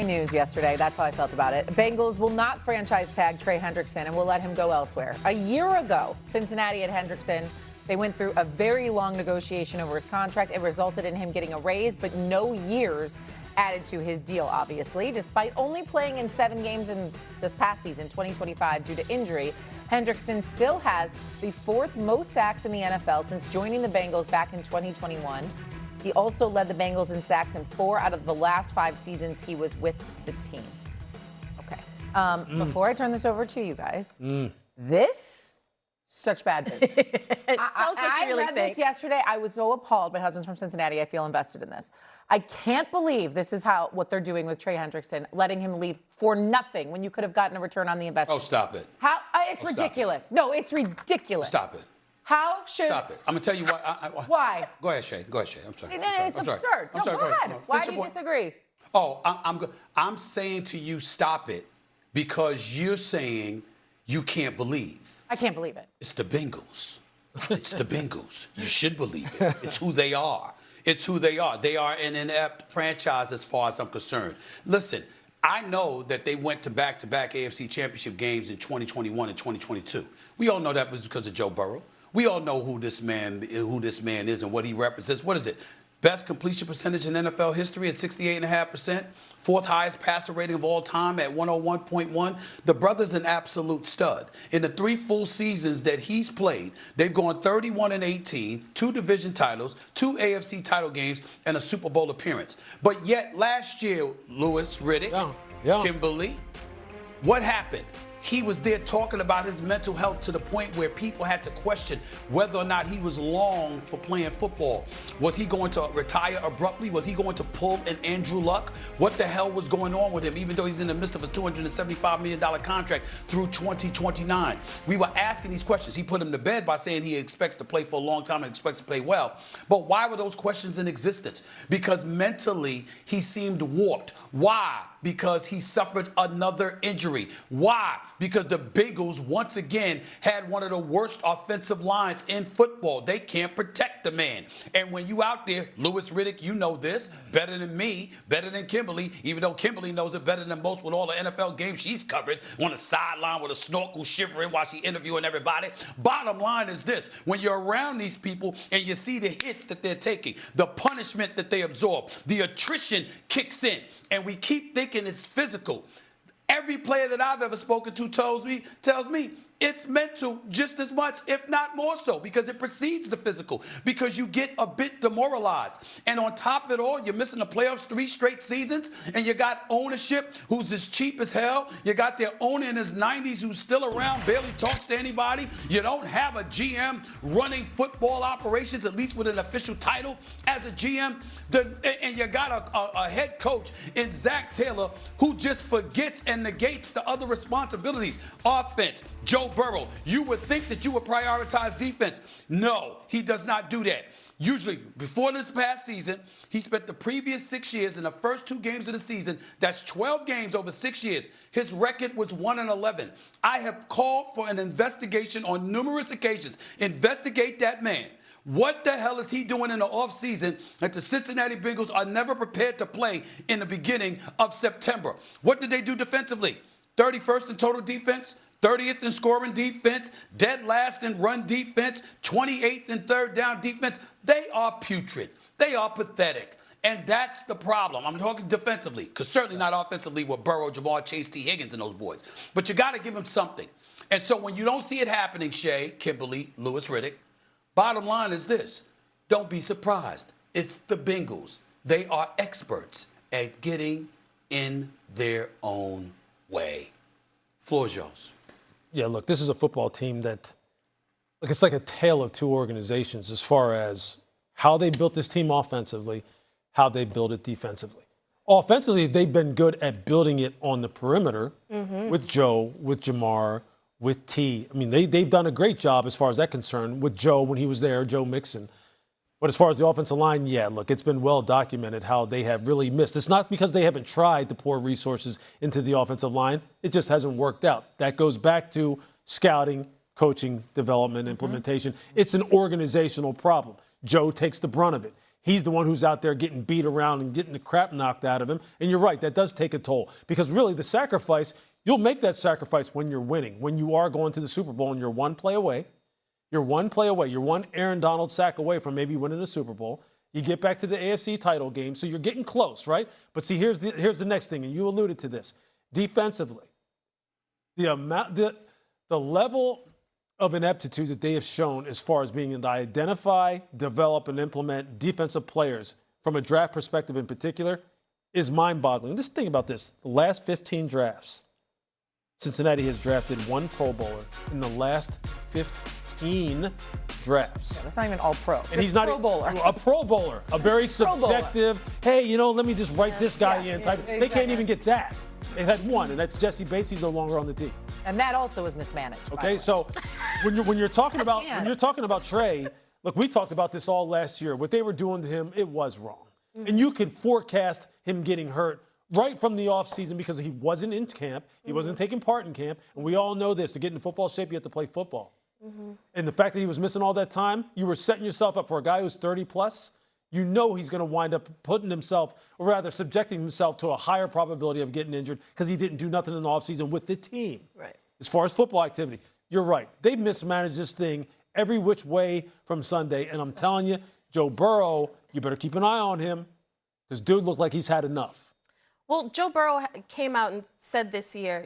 news yesterday. That's how I felt about it. Bengals will not franchise tag Trey Hendrickson and will let him go elsewhere. A year ago, Cincinnati had Hendrickson. They went through a very long negotiation over his contract. It resulted in him getting a raise, but no years added to his deal, obviously. Despite only playing in 7 games in this past season, 2025, due to injury, Hendrickson still has the 4th most sacks in the NFL since joining the Bengals back in 2021. He also led the Bengals in sacks in 4 out of the last 5 seasons he was with the team. Okay. Before I turn this over to you guys, this, such bad business. Tell us what you really I read think. this yesterday. I was so appalled. My husband's from Cincinnati. I feel invested in this. I can't believe this is what they're doing with Trey Hendrickson, letting him leave for nothing when you could have gotten a return on the investment. Oh, stop it. It's ridiculous. No, it's ridiculous. Stop it. How should... Stop it. I'm going to tell you why. Why? Go ahead, Shay. I'm sorry. It's absurd. I'm sorry. Go ahead. No, Why do you disagree? Oh, I'm saying to you, stop it, because you're saying you can't believe. I can't believe it. It's the Bengals. It's the Bengals. You should believe it. It's who they are. It's who they are. They are an inept franchise as far as I'm concerned. Listen, I know that they went to back-to-back AFC Championship games in 2021 and 2022. We all know that was because of Joe Burrow. We all know who this man is and what he represents. What is it? Best completion percentage in NFL history at 68.5%. 4th highest passer rating of all time at 101.1. The brother's an absolute stud. In the 3 full seasons that he's played, they've gone 31-18, 2 division titles, 2 AFC title games, and a Super Bowl appearance. But yet last year, Louis Riddick, Kimberly, what happened? He was there talking about his mental health to the point where people had to question whether or not he was long for playing football. Was he going to retire abruptly? Was he going to pull an Andrew Luck? What the hell was going on with him, even though he's in the midst of a $275 million contract through 2029? We were asking these questions. He put him to bed by saying he expects to play for a long time and expects to play well. But why were those questions in existence? Because mentally, he seemed warped. Why? Because he suffered another injury. Why? Because the Bengals, once again, had one of the worst offensive lines in football. They can't protect the man. And when you out there, Louis Riddick, you know this, better than me, better than Kimberly, even though Kimberly knows it better than most with all the NFL games she's covered on the sideline with a snorkel shivering while she interviewing everybody. Bottom line is this. When you're around these people and you see the hits that they're taking, the punishment that they absorb, the attrition kicks in, and we keep thinking it's physical. Every player that I've ever spoken to tells me it's mental just as much, if not more so, because it precedes the physical, because you get a bit demoralized. And on top of it all, you're missing the playoffs 3 straight seasons, and you got ownership who's as cheap as hell. You got their owner in his 90s who's still around, barely talks to anybody. You don't have a GM running football operations, at least with an official title as a GM. And you got a head coach in Zach Taylor who just forgets and negates the other responsibilities. Offense, Joe Burrow, you would think that you would prioritize defense. No, he does not do that. Usually, before this past season, he spent the previous 6 years in the first 2 games of the season. That's 12 games over 6 years. His record was 1-11. I have called for an investigation on numerous occasions. Investigate that man. What the hell is he doing in the offseason that the Cincinnati Bengals are never prepared to play in the beginning of September? What did they do defensively? 31st in total defense, 30th in scoring defense, dead last in run defense, 28th in third down defense. They are putrid. They are pathetic. And that's the problem. I'm talking defensively, because certainly not offensively with Burrow, Jamar Chase, T. Higgins, and those boys. But you got to give them something. And so when you don't see it happening, Shay, Kimberly, Louis Riddick, bottom line is this. Don't be surprised. It's the Bengals. They are experts at getting in their own way. Floor is yours. Yeah, look, this is a football team that, look, it's like a tale of 2 organizations as far as how they built this team offensively, how they built it defensively. Offensively, they've been good at building it on the perimeter with Joe, with Jamar, with T. I mean, they've done a great job as far as that's concerned with Joe when he was there, Joe Mixon. But as far as the offensive line, yeah, look, it's been well documented how they have really missed. It's not because they haven't tried to pour resources into the offensive line. It just hasn't worked out. That goes back to scouting, coaching, development, implementation. It's an organizational problem. Joe takes the brunt of it. He's the one who's out there getting beat around and getting the crap knocked out of him. And you're right, that does take a toll. Because really, the sacrifice, you'll make that sacrifice when you're winning, when you are going to the Super Bowl and you're one play away. You're one play away. You're one Aaron Donald sack away from maybe winning the Super Bowl. You get back to the AFC title game, so you're getting close, right? But see, here's the next thing, and you alluded to this. Defensively, the level of ineptitude that they have shown as far as being able to identify, develop, and implement defensive players from a draft perspective in particular is mind-boggling. Just think about this. The last 15 drafts, Cincinnati has drafted one Pro Bowler in the last 15 drafts. Yeah, that's not even all pro. And he's not Pro Bowler. A Pro Bowler, a very subjective, hey, let me just write this guy in type. Exactly. They can't even get that. They've had one, and that's Jesse Bates. He's no longer on the team. And that also is mismanaged. Okay, so when you're talking about Trey, look, we talked about this all last year. What they were doing to him, it was wrong. And you could forecast him getting hurt right from the offseason because he wasn't in camp. He wasn't taking part in camp. And we all know this. To get in football shape, you have to play football. And the fact that he was missing all that time, you were setting yourself up for a guy who's 30 plus. You know he's going to wind up putting himself, or rather subjecting himself to a higher probability of getting injured because he didn't do nothing in the offseason with the team. Right. As far as football activity, you're right. They mismanaged this thing every which way from Sunday. And I'm telling you, Joe Burrow, you better keep an eye on him. This dude looked like he's had enough. Well, Joe Burrow came out and said this year,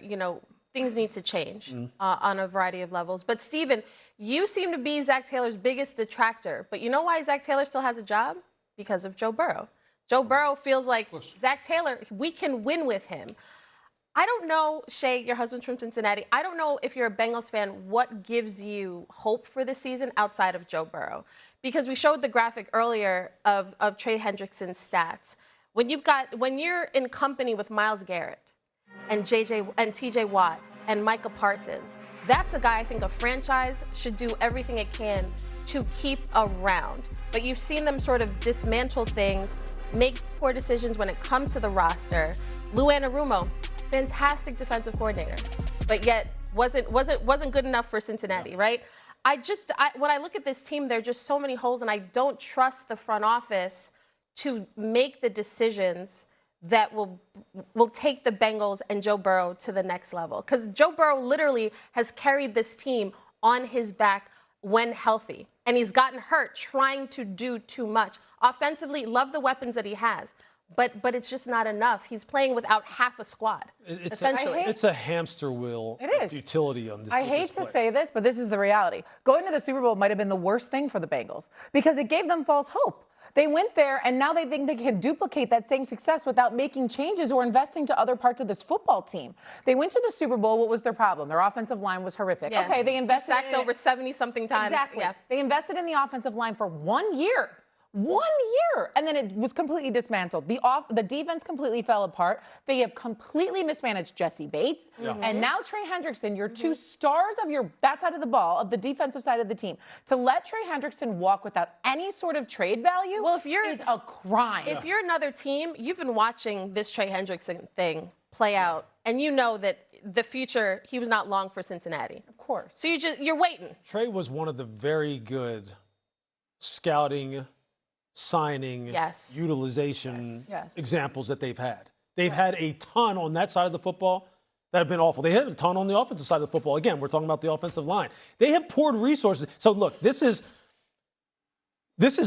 things need to change on a variety of levels. But, Steven, you seem to be Zach Taylor's biggest detractor. But you know why Zach Taylor still has a job? Because of Joe Burrow. Joe Burrow feels like Zach Taylor, we can win with him. I don't know, Shay, your husband's from Cincinnati. I don't know if you're a Bengals fan, what gives you hope for this season outside of Joe Burrow? Because we showed the graphic earlier of Trey Hendrickson's stats. When you're in company with Myles Garrett and TJ Watt and Micah Parsons, that's a guy I think a franchise should do everything it can to keep around. But you've seen them sort of dismantle things, make poor decisions when it comes to the roster. Lou Anarumo, fantastic defensive coordinator, but yet wasn't good enough for Cincinnati, right? When I look at this team, there are just so many holes, and I don't trust the front office to make the decisions that will take the Bengals and Joe Burrow to the next level. Because Joe Burrow literally has carried this team on his back when healthy, and he's gotten hurt trying to do too much. Offensively, love the weapons that he has, but it's just not enough. He's playing without half a squad, essentially. It's a hamster wheel of futility on this. I hate to say this, but this is the reality. Going to the Super Bowl might have been the worst thing for the Bengals because it gave them false hope. They went there, and now they think they can duplicate that same success without making changes or investing to other parts of this football team. They went to the Super Bowl. What was their problem? Their offensive line was horrific. Yeah. Okay, they invested sacked over 70-something times. Exactly. Yeah. They invested in the offensive line for 1 year. 1 year, and then it was completely dismantled. The defense completely fell apart. They have completely mismanaged Jesse Bates, and now Trey Hendrickson, your two stars of that side of the ball, of the defensive side of the team. To let Trey Hendrickson walk without any sort of trade value is a crime. If you're another team, you've been watching this Trey Hendrickson thing play out, and you know that the future, he was not long for Cincinnati. Of course. So you're waiting. Trey was one of the very good scouting, signing, utilization examples that they've had. They've had a ton on that side of the football that have been awful. They had a ton on the offensive side of the football. Again, we're talking about the offensive line. They have poured resources. So look, this is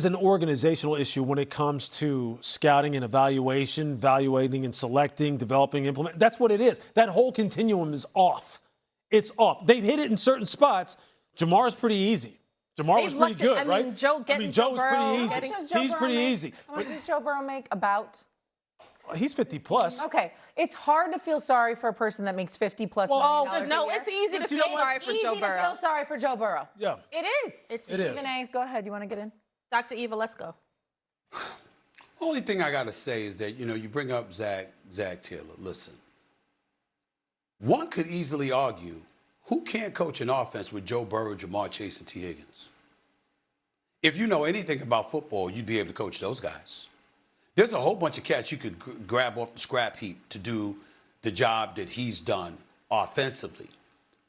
an organizational issue when it comes to scouting and evaluating and selecting, developing, implementing. That's what it is. That whole continuum is off. It's off. They've hit it in certain spots. Jamar's pretty easy. Jamar was pretty good, right? Joe was pretty easy. He's pretty easy. How much does Joe Burrow make? About? He's 50 plus. Okay, it's hard to feel sorry for a person that makes 50 plus. No, it's easy to feel sorry for Joe Burrow. Easy to feel sorry for Joe Burrow. Yeah, it is. It is. Renee, go ahead. You want to get in? Dr. Eva, let's go. Only thing I got to say is that, you bring up Zach Taylor. Listen, one could easily argue, who can't coach an offense with Joe Burrow, Jamar Chase, and T. Higgins? If you know anything about football, you'd be able to coach those guys. There's a whole bunch of cats you could grab off the scrap heap to do the job that he's done offensively.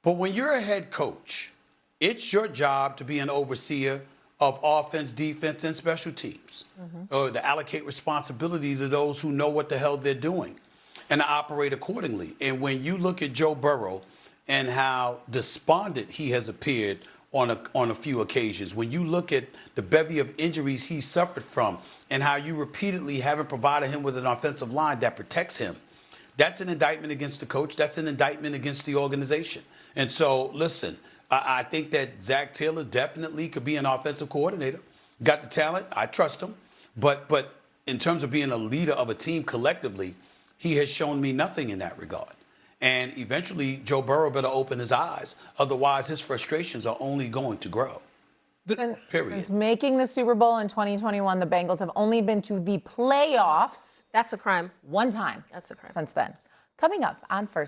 But when you're a head coach, it's your job to be an overseer of offense, defense, and special teams, or to allocate responsibility to those who know what the hell they're doing and to operate accordingly. And when you look at Joe Burrow and how despondent he has appeared on a few occasions, when you look at the bevy of injuries he suffered from and how you repeatedly haven't provided him with an offensive line that protects him, that's an indictment against the coach. That's an indictment against the organization. And so, listen, I think that Zach Taylor definitely could be an offensive coordinator. Got the talent. I trust him. But in terms of being a leader of a team collectively, he has shown me nothing in that regard. And eventually, Joe Burrow better open his eyes. Otherwise, his frustrations are only going to grow. Period. Since making the Super Bowl in 2021, the Bengals have only been to the playoffs. That's a crime. One time. That's a crime. Since then. Coming up on First